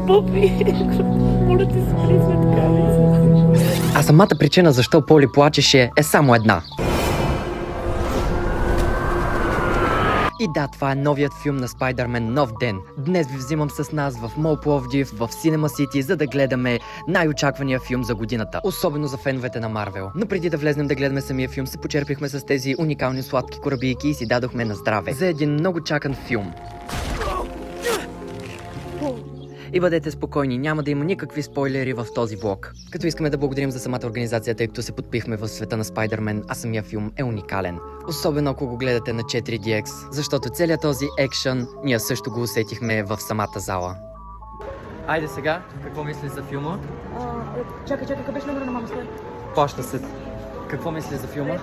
Попи, моля ти се, призна така, не. А самата причина защо Поли плачеше е само една. И да, това е новият филм на Спайдърмен "Нов ден". Днес ви взимам с нас в Мол Пловдив, в Cinema City, за да гледаме най-очаквания филм за годината. Особено за феновете на Марвел. Но преди да влезнем да гледаме самия филм, се почерпихме с тези уникални сладки корабийки и си дадохме на здраве. За един много чакан филм. И бъдете спокойни, няма да има никакви спойлери в този влог. Като искаме да благодарим за самата организация, тъй като се подпихме в света на Спайдърмен, а самия филм е уникален. Особено ако го гледате на 4DX, защото целият този екшън ние също го усетихме в самата зала. Айде сега, какво мислиш за филма? Чакай, как беше номера на мама стой? Плаща се. Какво мислиш за филма?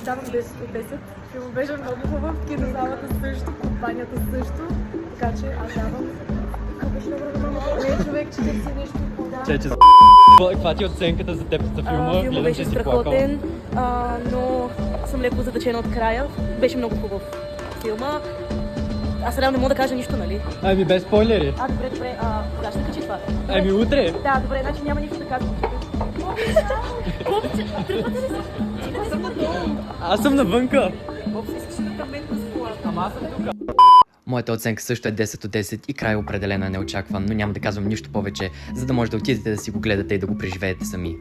Давам 10 от 10. Филмът беше много хубав, кинозалата също, компанията също. Така че аз давам... Как беше номера на мама? Не, човек, 40 нещо. Да. Каква ти е оценката за теб за филма? Филмът беше страхотен, но съм леко затъчена от края. Беше много хубав филма. Аз реално не мога да кажа нищо, нали? Ами без спойлери. Добре, кога ще качи това? Ами утре. Да, добре, значи няма нищо да казвам. Попче, тръпвате ли се? Аз съм надолу. Аз съм навънка. Попче, искаш ли към мен да скола? Ама аз съм тук. Моята оценка също е 10 от 10 и край определено е неочакван, но няма да казвам нищо повече, за да може да отидете да си го гледате и да го преживеете сами.